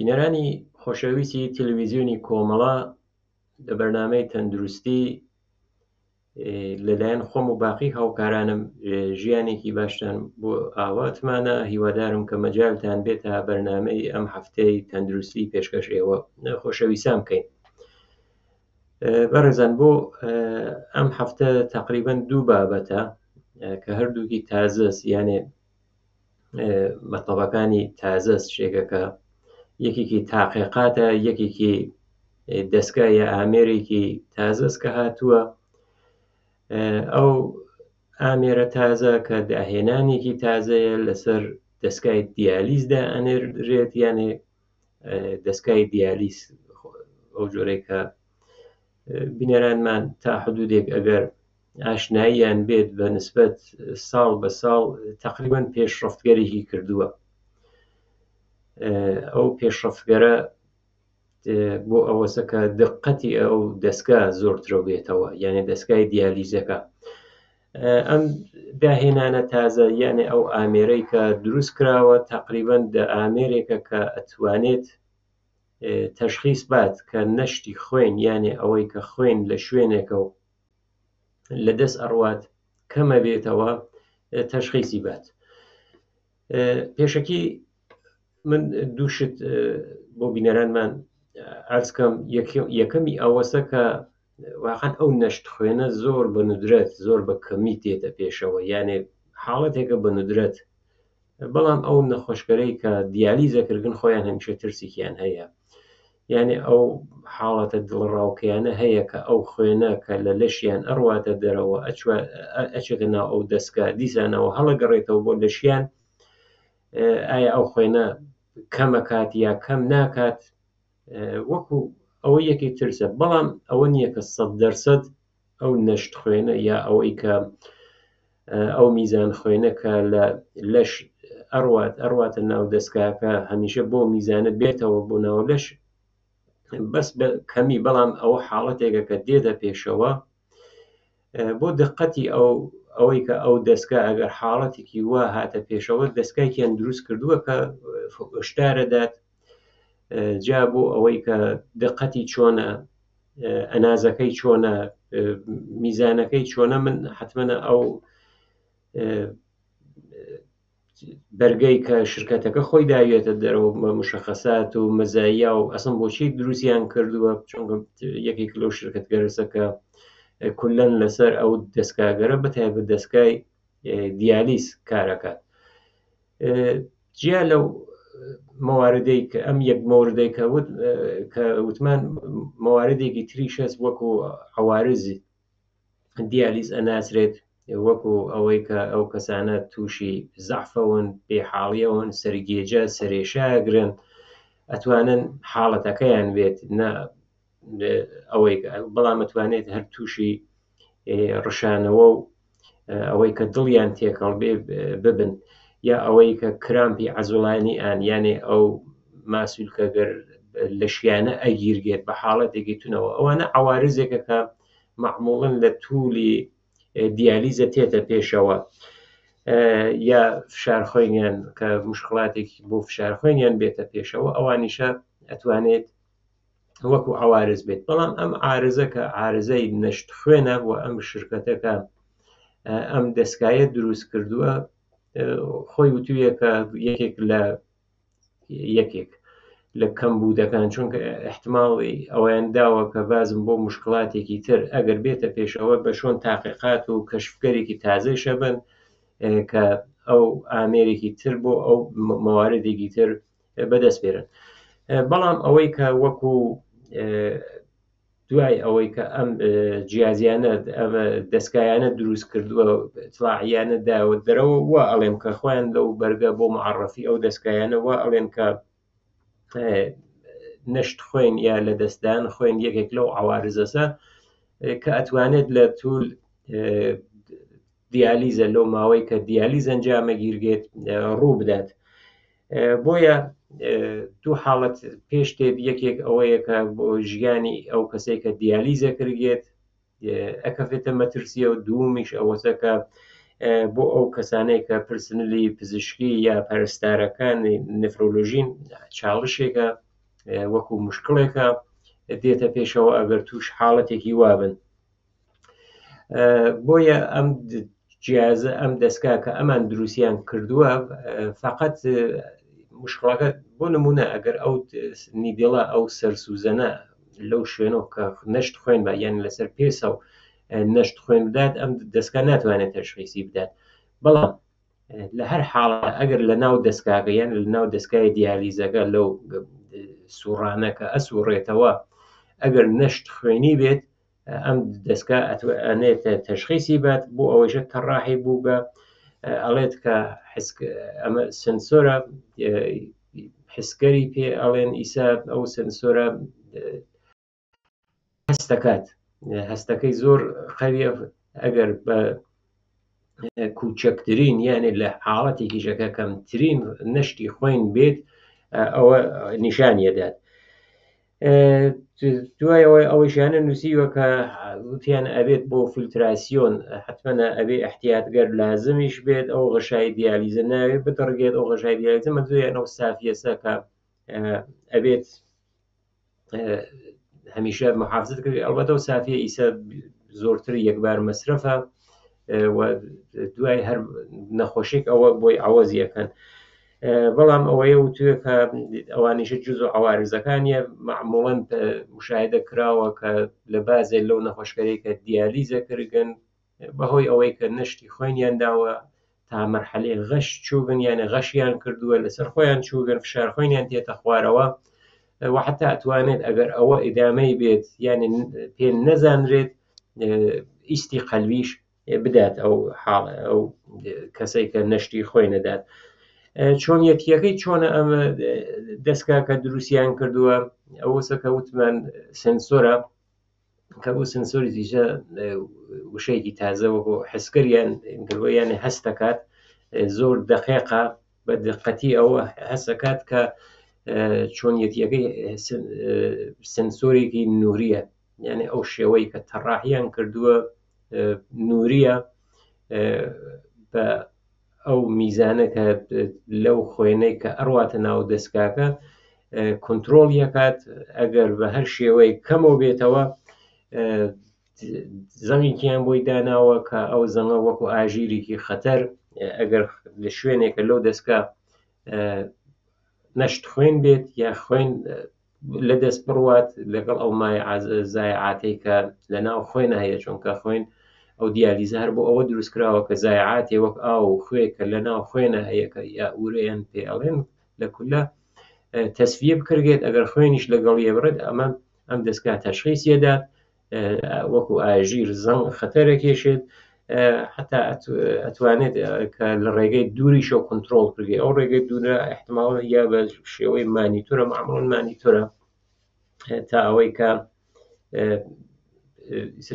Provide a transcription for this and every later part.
بینەرانی خۆشەویستی تەلەڤیزیۆنی کۆمەڵە لە بەرنامەی تەندروستی لەلایەن خۆم و باقی هاوکارانم ژیانێکی باشتان بۆ ئاواتمانە. هیوادارم کە مەجالتان بێت تا بەرنامەی ئەم هەفتەی تەندروستی پێشکەش ئێوە خۆشەویستان بکەین. بەڕێزان، بۆ ئەم هەفتە تقریبەن دوو بابەتە کە هەردووکی تازەست، یانێ مەتڵبەکانی تازەست شتێکەکە. یەکێکی تاقیقاتە، یەکێکی دەستگایە ئامێرێکی تازەست کە هاتووە. ئەو ئامێرە تازە کە داهێنانێکی تازەیە لەسەر دەستگای دیالیزدا ئەنێرێت، یانێ دەستگای دیالیز ئەو جۆرەی کە بینەرانمان تا حدودێک ئەگەر ئاشناییان بێت بە نسبەت ساڵ بە ساڵ تقریبەن پێشڕەفتگەرێکی کردووە. ئەو پێشڕەفتگەرە بۆ ئەوەسە کە دقەتی ئەو دەستگا زۆرترە بێتەوە، یانێ دەستگای دیالیزەکە. ئەم داهێنانە تازە، یانێ ئەو ئامێرەی کە دروست کراوە تقریبەن ئامێرێکە کە ئەتوانێت تەشخیص بات کە نەشتی خوێن، یانێ ئەوەی کە خوێن لە شوێنێکە و لە دەست ئەڕوات کەمە بێتەوە تەشخیصی بات. پێشەکی من دووشت بۆ بینەرانمان ئەرزکەم. یەکەمی ئەوەسە کە واقعەن ئەو نەشت خوێنە زۆر بە ندرەت، زۆر بە کەمی تێتە پێشەوە، یانێ حاڵەتێکە بە ندرەت. بەڵام ئەو نەخۆشکەرەی کە دیالیزەکردن خۆیان هەمیشە ترسێکیان هەیە، یانێ ئەو حاڵەتە دڵڕاوکەیانە هەیە کە ئەو خوێنە کە لە لەشیان ئەڕواتە دەرەوە ئەچێتە ناو ئەو دەستگا، دیسانەوە هەڵەگەڕێتەوە بۆ لەشیان. ئایا ئەو خوێنە کەمەکات یا کەم ناکات؟ وەکو ئەوە یەکی ترسە، بەڵام ئەوە نییە کە 100% ئەو نەشت خوێنە یا ئەوەی کە ئەو میزان خوێنە کە لە لەش ئەڕواتە ناو دەستگاکە هەمیشە بۆ میزانە بێتەوە بۆ ناو لەش بەس بە کەمی. بەڵام ئەوە حاڵەتێکە کە دێتە پێشەوە بۆ دقەتی ئەوەی کە ئەو دەستگا ئەگەر حاڵەتێکی وا هاتە پێشەوە دەستگایکیان دروست کردووە کە هشدارەدات. جا بۆ ئەوەی کە دقەتی چۆنە، ئەنازەکەی چۆنە، میزانەکەی چۆنە، من حتمەنە ئەو بەرگەی کە شرکەتەکە خۆی داوێتە دەرەوە مشەخەسات و مەزایە و ئەسم بۆچی دروستیان کردووە، چونکە یەکێک لەو شرکەتگەرەسە کە کولەن لەسەر ئەو دەستگاگەرە بەتایبەت دەستگای دیالیز کارەکات. جیا لەو مەواردەی کە ئەم یەک مەوردەی کە وتمان مەواردێکی تریش هەست، وەکو عەوارزی دیالیز ئەناسرێت، وەکو ئەوەی کە ئەو کەسانە تووشی زەعفەون، بێحاڵیەون، سەرگێجە سەرێشاگرن، ئەتوانن حاڵەتەکەیان بێت ئەوەی، بەڵام ئەتوانێت هەر تووشی ڕشانەوە و ئەوەی کە دڵیان تێکەڵ ببن، یا ئەوەی کە کرامپی عەزوڵانی ئان، یانێ ئەو ماسوولکە گەر لە شیانە ئەگیرگێت بە حاڵەتێکی تونەوە. ئەوانە عەوارزێکە کە مەعموڵن لە توولی دیالیزە تێتە پێشەوە، یا فشارخوێنیان کە مشکڵاتێکی بۆ فشارخوێنیان بێتە پێشەوە، ئەوانیشە ئەتوانێت وەکو عەوارز بێت. بەڵام ئەم عارزە کە عارزەی نەشت خوێنە و ئەم شرکەتەکە ئەم دەستگایە دروست کردووە، خۆی وتوویە کە یەکێک لە کەمبوودەکان، چونکە احتماڵی ئەویان داوە کە بازم بۆ مشکڵاتێکی تر ئەگەر بێتە پێشەوە بە شۆن تاقیقات و کەشفگەرێکی تازەی شەبن کە ئەو ئامێرێکی تر بۆ ئەو مەواردێکی تر بەدەست بێرن. بەڵام ئەوەی کە وەکو دوای ئەوەی کە ئەم جیازیانە ئەمە دەستگایانە دروست کردووە ئیطلاعیانە داوە دەرەوە، وا ئەڵێم کە خۆیان لەو بەرگە بۆ معەڕەفی ئەو دەستگایانە وا ئەڵێن کە نەشت خوێن یا لە دەستدان خوێن یەکێک لەو عەوارزەسە کە ئەتوانێت لە توول دیالیزە لەو ماوەی کە دیالیز ئەنجامە گیرگێت ڕوو بدات. بۆیە دوو حاڵەت پێش تێت، یەکێک ئەوەیە کە بۆ ژیانی ئەو کەسێک کە دیالیزە کردێت ئەکەفێتە مەترسیە، و دوومیش ئەوەسە کە بۆ ئەو کەسانەی کە پرسنلی پزیشکی یا پەرستارەکانی نفرۆلۆژین چاڵشێکە وەکو مشکڵێکە دێتە پێشەوە ئەگەر توش حاڵەتێکی وابن. بۆیە ئەم جیازە ئەم دەستگا کە ئەمان دروستیان کردووە فقط مشکڵەکە بۆ نمونە ئەگەر ئەو نیدڵە ئەو سەرسوزەنە لەو شوێنەوە کە نەشت خوێن بە یان لەسەر پێسە و نەشت خوێن بدات ئەم دەستگا ناتوانێت تەشخیصی بدات. بەڵام لە هەر حاڵە ئەگەر لە ناو دەستگاکە یان لە ناو دەستگای دیالیزەکە لەو سوڕانەکە ئەسوڕێتەوە ئەگەر نەشت خوێنی بێت ئەم دەستگا ئەتوانێت تەشخیصی بات بۆ ئەوەیشە تەڕاحی بوو بە ئەڵێت کە ئەمە سنسۆرە حسکەری پێ ئەڵێن ئیسا ئەو سنسۆرە هەستەکات هەستەکەی زۆر خەویە ئەگەر بە کوچەکترین یانێ لە حاڵەتێکی ژەکە کەمترین نەشتی خوێن بێت ئەوە نیشانیەدات. دوای ئەوەشیانە نووسیوە کە وتیان ئەبێت بۆ فیلتراسیۆن حتممە ئەبێ احتیاطگەر لازمیش بێت ئەو غەشای دیالیزە ناوێت بتڕگێت ئەو غەشای دیالیزە مەجوویان ئەو سافیەسە کە ئەبێت هەمیشە محافزت کرد ئەڵبەتە و سافیە ئیسە زۆرتر یەکبار مەسرفە و دوای هەر نەخۆشێک ئەوە بۆی عوەزیەکەن. بەڵام ئەوەیە وتوێ کە ئەوانیشە جزء و عوارزەکانیە معموڵەن مشاهدە کراوە کە لە بازێ لەو نەخۆشکەرەی کە دیالیزە کردن بەهۆی ئەوەی کە نەشتی خوێنیان داوە تا مەرحەلەی غەش چووبن یانە غەشیان کردووە لەسەر خۆیان چووگەن فشار خوێنیان تێتە خوارەوە و حتا ئەتوانێت ئەگەر ئەوە ئیدامەی بێت یانێ پێ نەزانرێت ئیستی قەلبیش بدات ئەو کەسەی کە نەشتی خوێنەدات. چۆنیەتیەکەی چۆنە ئەمە دەستگا کە دروستیان کردووە ئەوەسە کە وتمان سنسۆرە کە بۆ سنسۆری دیژە وشەیەکی تازەوە بۆ حسکەریان گرۆیانە هەستەکات زۆر دقیقە بە دقەتی ئەوە هەسەکات کە چۆنیەتیەکەی سنسۆرێکی نووریە یعنی ئەو شێوەی کە تەڕاحیان کردووە نووریە بە ئەو میزانە کە لەو خوێنەی کە ئەڕواتە ناو دەستگاکە کۆنتترۆل یەکات ئەگەر بە هەر شێوەی کەمەوە بێتەوە زەنگێکیان بۆی داناوە کە ئەو زەنگە وەکو ئاژیرێکی خەتەر ئەگەر لە شوێنێکە لەو دەستگا نەشت خوێن بێت یا خوێن لە دەست بڕوات لەگەڵ ئەو مای زایعاتەی کە لە ناو خوێنە هەیە چونکە خوێن ئەو دیالیزە هەر بۆ ئەوە دروستکراوە کە زایعاتێ وەک ئاو خوێ کە لە ناو خوێنە هەیە کە یا ئورەیان پێ ئەڵێن لە کولە تەسفیە بکرێت ئەگەر خوێنیش لەگەڵ یەبڕێت ئەمە ئەم دەستگا تەشخیصیەدات وەکو ئاژیر زەنگ خەتەرە کێشێت حتا ئەتوانێت کە لە ڕێگەی دووریشە کۆنتترۆل کردی ئەو ڕێگەی دوورە احتمال یا بە شێوەی مانیتورە معموڵەن مانیتورە تا ئەوەی کە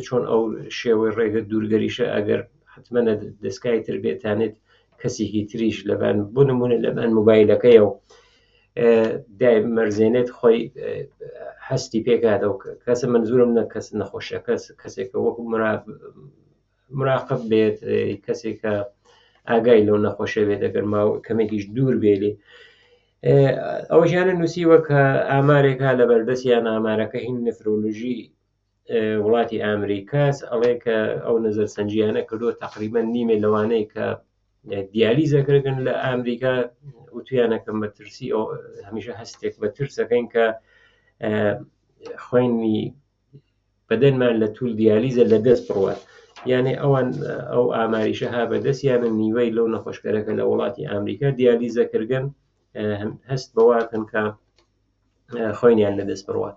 چۆن ئەو شێوەی ڕێگە دوورگەریشە ئەگەر حتممە دەستگای تر بێتانێت کەسێکی تریش لەبان بۆ نمونە لەبان مۆبایلەکەیەوە دای مەرزێنێت خۆی هەستی پێکاتەوە کەسە منزورم نە کەس نەخۆشە کەسێکە وەکو مراقب بێت کەسێکە ئاگای لەو نەخۆشە بێت ئەگەر ماوە کەمێکیش دوور بێلی ئەوەژیانە نووسیوە کە ئامارێکا لە بەردەستیان ئامارەکە هین نفرۆلۆژی وڵاتی ئامریکاس ئەڵێ کە ئەو نەزەرسەنجیانە کردووە تقریبا نیمێ لەوانەیە کە دیالیزەکردن لە ئامریکا وتویانەکەم بە ترسی ئەو هەمیشە هەستێک بە ترسەکەین کە خوێنی بەدەنمان لە توول دیالیزە لە دەست بڕوات یعنی ئەوان ئەو ئاماریشە ها بەدەستیانە نیوەی لەو نەخۆشکەرەکە لە وڵاتی ئامریکا دیالیزەکردن هەست بەواتن کە خوێنیان لە دەست بڕوە.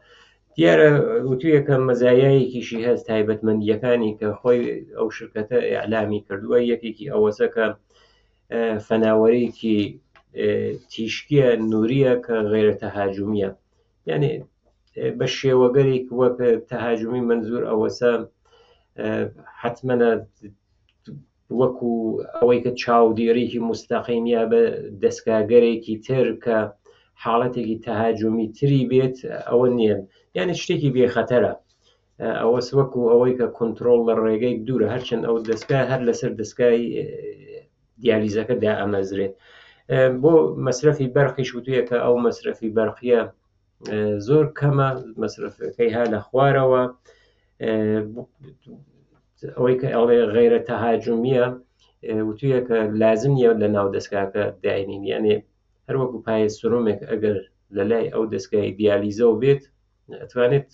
دیارە وتویەکە مەزایایەکیشی هەست تایبەتمەندیەکانی کە خۆی ئەو شرکەتە ئیعلامی کردووە یەکێکی ئەوەسە کە فەناوەرێکی تیشکیە نووریە کە غێرە تەهاجومیە یعنی بە شێوەگەرێک وەک تەهاجومی منزور ئەوەسە حتممە وەکو ئەوەی کە چاودێریی مستەقیم یا بە دەستگاگەرێکی تر کە حاڵەتێکی تەهاجومی تری بێت ئەوە نییە یعنی شتێکی بێخەتەرە ئەوەس وەکو ئەوەی کە کۆنتترۆل لە ڕێگەی دوورە هەرچەند ئەو دەستگا هەر لەسەر دەستگای دیالیزەکەدا ئەمەزرێت بۆ مەصرفی بەرقیش وتویە کە ئەو مەصرفی بەرقیە زۆر کەمە مەصرفەکەی ها لە خوارەوە. ئەوەی کە ئەڵێ غەیرە تەهاجومیە وتویە کە لازم نیە لە ناو دەستگاکە داینین، یانێ هەر وەکو پایە سرۆمێک ئەگەر لە لای ئەو دەستگای دیالیزەوە بێت ئەتوانێت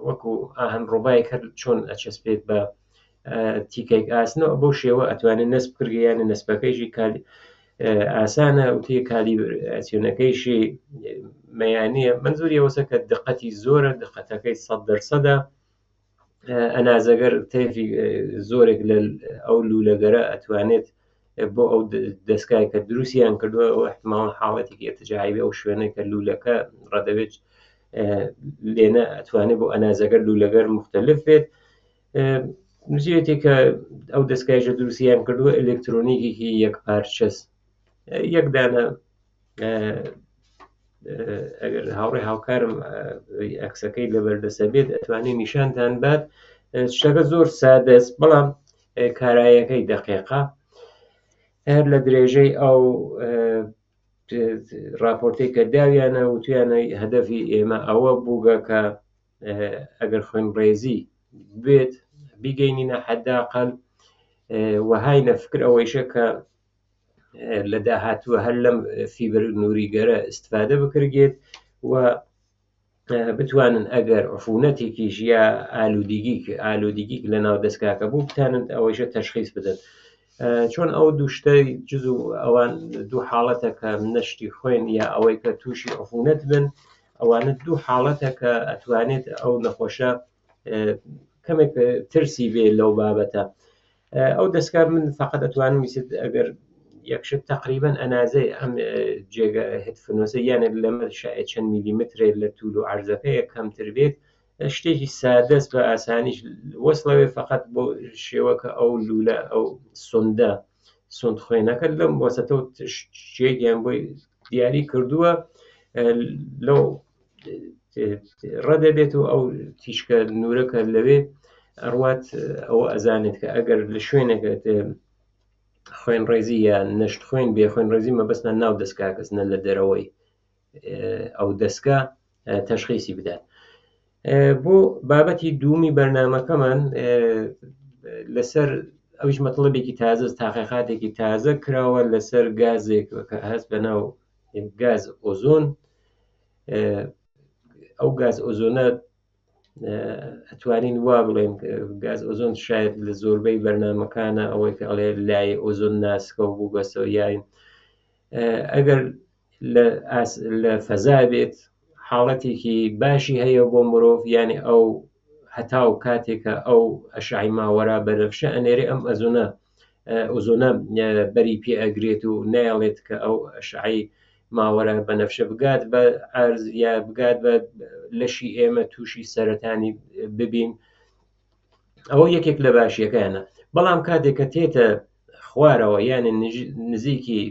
وەکو ئاهەن ڕۆبایەک هەر چۆن ئەچەسپێت بە تیکەیک ئاسنەوە بەو شێوە ئەتوانێت نەسب کردیانە نەسبەکەیشی ئاسانە وتەیە کالیبراسیۆنەکەیشی مەیانەیە. منزوری ئەوەسە کە دقەتی زۆرە، دقەتەکەی 100%. ئەنازەگەر تەیفی زۆرێک لە ئەو لولەگەرە ئەتوانێت بۆ ئەو دەستگای کە دروستیان کردووە ئەو احتمال حاڵەتێکی ارتجاعی ئەو شوێنەی کە لولەکە ڕەدەبێت لێنە ئەتوانێت بۆ ئەنازەگەر لولەگەر مختلف بێت. نووسێتی کە ئەو دەستگایشە دروستیان کردووە ئەلکترۆنیکێکی یەکپارچەس، یەک دانە ئەگەر هاوڕێ هاوکارم ئەکسەکەی لەبەردەستە بێت ئەتوانێت نیشانتان بات. شتەکە زۆر سادەست بەڵام کارایەکەی دەقیقە. هەر لە درێژەی ئەو راپۆرتەی کە داویانە وتویانە هەدەفی ئێمە ئەوە بووگە کە ئەگەر خوێنڕێزی بێت بیگەینینە حەداقل وەهای نەفکر ئەوەیشە کە لە داهاتووە هەر لەم فیبر نووریگەرە استفادە بکرێت و بتوانن ئەگەر عفونەتێکیش یا ئالودگیک لە ناو دەستگاکە بوو بتانن ئەوەیشە تەشخیص بدەن. چۆن ئەو دووشتەی جز و ئەوان دوو حاڵەتە کە نەشتی خوێن یا ئەوەی کە تووشی عفونەت بن، ئەوانە دوو حاڵەتە کە ئەتوانێت ئەو نەخۆشە کەمێک ترسی بێ لەو بابەتە. ئەو دەستگا من فقط ئەتوانم ویست ئەگەر یەکشت تقریبان ئەنازەی ئەم جێگە هتفنۆسە یانە لەمە شاید چەند میلیمترێ لە توول و عەرزەکەیە کەمتر بێت، شتێکی سادەست بە ئاسانیش وەسڵەوێ فقط بۆ شێوەکە ئەو لولە ئەو سوند خوێنەکە لەم وەسەتەوە شتێکیان بۆی دیاری کردووە لەو ڕەدەبێت و ئەو تیشکە نورەکە لەوێ ئەڕوات ئەوە ئەزانێت کە ئەگەر لە شوێنێکە خوێنڕێزی یا نەشت خوێن بێ خوێنڕێزی مەبەستە ناو دەستگا کەسنە لە دەرەوەی ئەو دەستگا تەشخیصی بدات. بۆ بابەتی دوومی بەرنامەکەمان لەسەر ئەویش مەطلبێکی تازە تاقیقاتێکی تازە کراوە لەسەر گازێک کە هەست بە ناو گاز ئۆزۆن. ئەو گاز ئۆزۆنە ئەتوانین وا بڵێن گاز ئۆزۆن شاید لە زۆربەی بەرنامەکانە ئەوەی کە ئەڵێ لای ئۆزۆن ناسکە و بووگەسەوە یاین ئەگەر لە فەزا بێت حاڵەتێکی باشی هەیە بۆ مرۆڤ، یعنی ئەو هەتاو کاتێکە ئەو ئەشعی ماوەرا بەنەفشە ئەنێرێ ئەم ئۆزۆنە بەری پێ ئەگرێت و نایڵێت کە ئەو ئەشعی ماوەرە بەنەفشە بگات بە ئارز یا بگات بە لەشی ئێمە تووشی سەرەتانی ببین. ئەوە یەکێک لە باشیەکانە. بەڵام کاتێک کە تێتە خوارەوە یانە نزیکی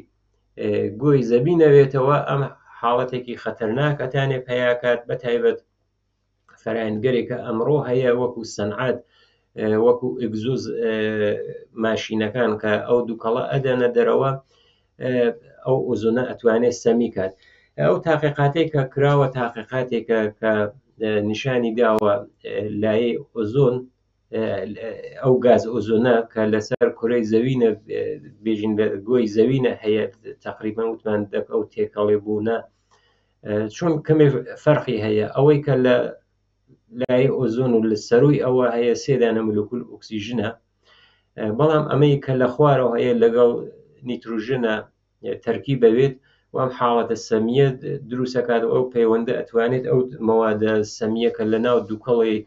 گۆی زەبی نەوێتەوە ئەم حاڵەتێکی خەتەرناک ئەتانێ پەیاکات بە تایبەت فەرهەنگەرێکە ئەمڕۆ هەیە وەکو سەنعات وەکو ئگزوز ماشینەکان کە ئەو دووکەڵە ئەدەنە دەرەوە ئەو ئۆزۆنە ئەتوانێت سەمی کات. ئەو تاقیقاتێک کە کراوە تاقیقاتێکە کە نیشانی داوە لایەی ئۆزۆن ئەو گاز ئۆزۆنە کە لەسەر کوڕەی زەوینە بێژین گۆی زەوینە هەیە تقریبان وتمان ئەو تێکەڵێ بوونە چۆن کەمێ فەرقی هەیە. ئەوەی کە لە لای ئۆزۆن و لە سەروی ئەوە هەیە سێدانە مولکول ئۆکسیژنە، بەڵام ئەمەی کە لە خوارەوە هەیە لەگەڵ نیتروژنە تەرکی بەوێت و ئەم حاڵەتە سەمیە دروستەکات و ئەو پەیوەندە ئەتوانێت ئەو مەوادە سەمیەکە لە ناو دووکەڵی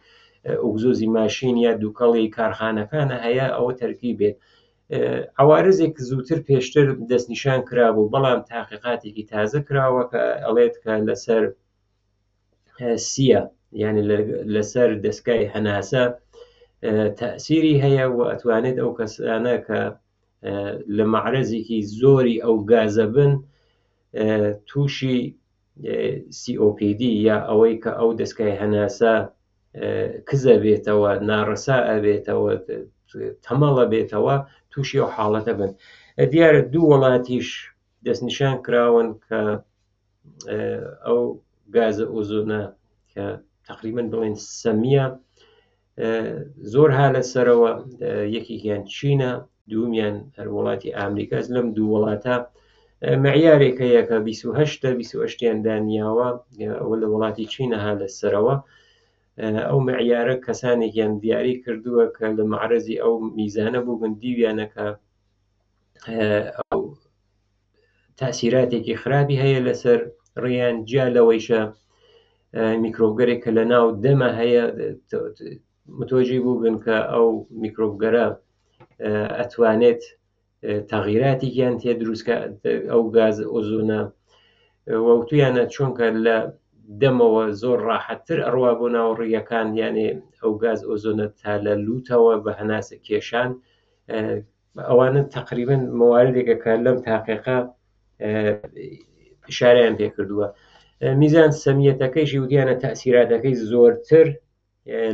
ئۆگزۆزی ماشین یا دووکەڵی کارخانەکانە هەیە ئەوە تەرکی بێت. عوارزێک زووتر پێشتر دەستنیشان کرابوو، بەڵام تاقیقاتێکی تازە کراوە کە ئەڵێت کە لەسەر سیە یعنی لەسەر دەستگای هەناسە تەئسیری هەیە و ئەتوانێت ئەو کەسانە کە لە مەعرەزێکی زۆری ئەو گازە بن تووشی COPD یا ئەوەی کە ئەو دەستگای هەناسە کزە بێتەوە، ناڕەسا ئەبێتەوە، تەمەڵە بێتەوە، تووشی ئەو حاڵەتە بن. دیارە دوو وڵاتیش دەستنیشان کراون کە ئەو گازە ئۆزۆنە کە تقریبان بڵێن سەمیە زۆر ها لەسەرەوە، یەکێکیان چینە، دووەمیان هەر وڵاتی ئامریکاس. لەم دوو وڵاتە معیارێک هەیە کە 28 دانیاوە، ئەوە لە وڵاتی چینە ها لەسەرەوە. ئەو معیارە کەسانێکیان دیاری کردووە کە لە معرەزی ئەو میزانە بوو بن دیویانەکە ئەو تاثیراتێکی خراپی هەیە لەسەر ڕێیان. جیا لەوەیشە میکرۆبگەرێک کە لە ناو دەمە هەیە متۆجی بوو بن کە ئەو میکرۆبگەرە ئەتوانێت تەغییراتێکیان تێ دروستکە ئەو گاز ئۆزۆنە وەوتویانە چۆنکە لە دەمەوە زۆر ڕاحەتتر ئەڕوا بۆ ناو ڕێیەکان، یانێ ئەو گاز ئۆزۆنە تا لە لوتەوە بە هەناسە کێشان. ئەوانە تقریبا مواردێکە کە لەم تاقیقە ئشارەیان پێ کردووە. میزان سەمیەتەکەیشی وتیانە تاثیراتەکەی زۆرتر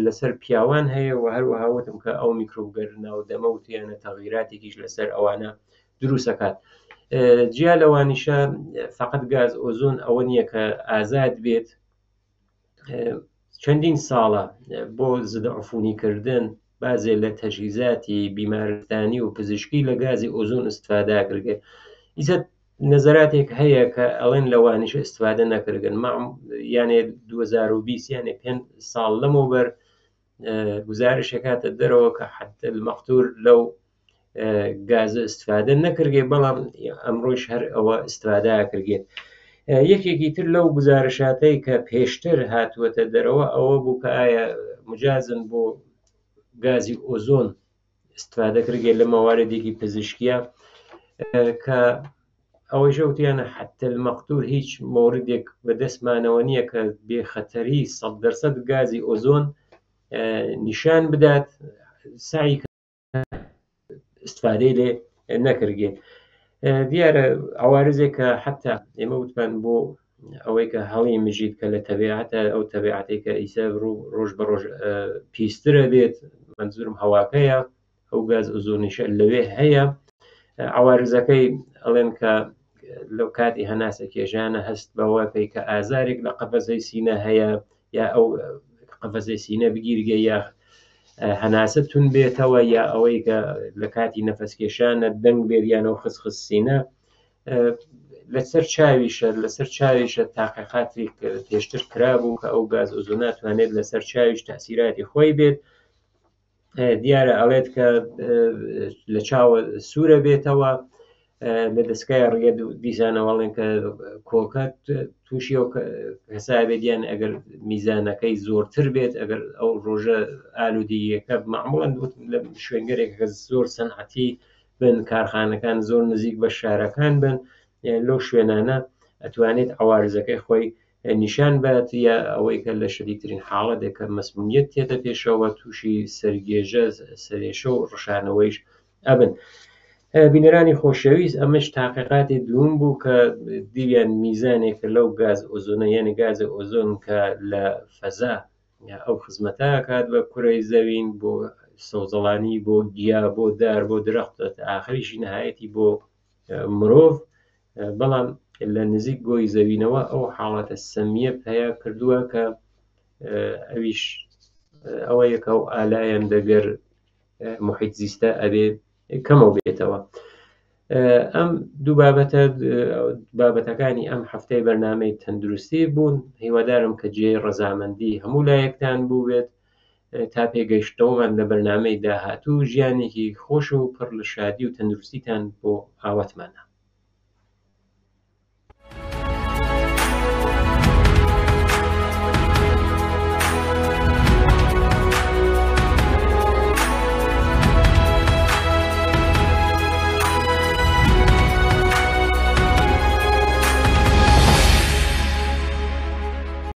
لەسەر پیاوان هەیە و هەروەها وتم کە ئەو میکرۆبگەر ناو دەمە وتیانە تەغییراتێکیش لەسەر ئەوانە دروستەکات. جیا لەوانیشە فقط گاز ئۆزۆن ئەوە نییە کە ئازاد بێت. چەندین ساڵە بۆ زدەعفونیکردن بازێ لە تەجهیزاتی بیمارستانی و پزیشکی لە گازی ئۆزۆن استفادا کردێت. ئیسە نەزەراتێک هەیە کە ئەڵێن لەوانیشە استفادە نەکردن، یانێ 2020 یانێ 5 ساڵ لەمەوبەر گزارشێکاتە دەرەوە کە حتى المەقتور لەو گازە استفادە نەکردێت، بەڵام ئەمڕۆژ هەر ئەوە استفادا کردێت. یەکێکی تر لەو گزارشاتەی کە پێشتر هاتووەتە دەرەوە ئەوە بوو کە ئایا مجازن بۆ گازی ئۆزۆن استفادە کردێت لە مەواردێکی پزیشکیە، کە ئەوەی ژەوتیانە حتى المەقتور هیچ مۆردێک بەدەستمانەوە نییە کە بێخەتەری 100% گازی ئۆزۆن نیشان بدات سعی استفادەی لێ نەکردێت. دیارە ئەوارزێک کە حتا ئێمە وتمان بۆ ئەوەی کە هەڵی مژیت کە لە تەبیعەتە ئەو تەبیعەتی کە ئیسا ڕۆژ بە ڕۆژ پیسترە بێت، منزورم هەواکەیە، ئەو گاز ئۆزۆنیشە لەوێ هەیە. ئەوارزەکەی ئەڵێن کە لەو کاتی هەناسە کێژانە هەست بەوەکەی کە ئازارێک لە قەفەزەی سینە هەیە، یا ئەو قەفەزەی سینە بگیرگە، یا هەناسە تون بێتەوە، یا ئەوەی کە لە کاتی نەفەسکێشانە دەنگ بێت یانەوە خسخس سینە. لەسەر چاویشە تاقیقاتی پێشتر کرابوو کە ئەو گاز ئۆزۆن ناتوانێت لەسەر چاویش تاثیراتی خۆی بێت. دیارە ئەڵێت کە لە چاوە سوورە بێتەوە، لە دەستگای ڕێ دیسانەوەڵێن کە کۆکەت تووشی و حسابێتیان ئەگەر میزانەکەی زۆرتر بێت، ئەگەر ئەو ڕۆژە ئالودیەکە معموڵەن لە شوێنگەرێک کە زۆر سەنعەتی بن، کارخانەکان زۆر نزیک بە شارەکان بن، لەو شوێنانە ئەتوانێت ئەوارزەکەی خۆی نیشان بات، یا ئەوەی کە لە شەدیدترین حاڵەتێک کە مەسمومیەت تێتە پێشەوە تووشی سەرگێژە، سەرێشە و ڕشانەوەیش ئەبن. بینەرانی خۆشەویست، ئەمەش تاقیقاتی دووم بوو کە دیویان میزانێکە لەو گاز ئۆزۆنە، یعنی گازە ئۆزۆن کە لە فەزا ئەو خزمەتە کات بە کوڕەی زەوین بۆ سەوزەڵانی، بۆ گیا، بۆ دار، بۆ درەختە، ئاخریشی نهایەتی بۆ مرۆڤ، بەڵام لە نزیک گۆی زەوینەوە ئەو حاڵەتە سەمیە هەیە کردووە کە ئەویش ئەوە یەکە و ئالایەن دەگەر محیط زیستە ئەبێ کەمەوە بێتەوە. ئەم دوو بابەتەکانی ئەم هەفتەی بەرنامەی تەندروستی بوون. هیوادارم کە جێ ڕەزامەندی هەموو لایەکتان بوو بێت. تا پێگەیشتەوەمان لە بەرنامەی داهاتوو ژیانێکی خۆش و پڕ لە شادی و تەندروستیتان بۆ ئاواتمانە.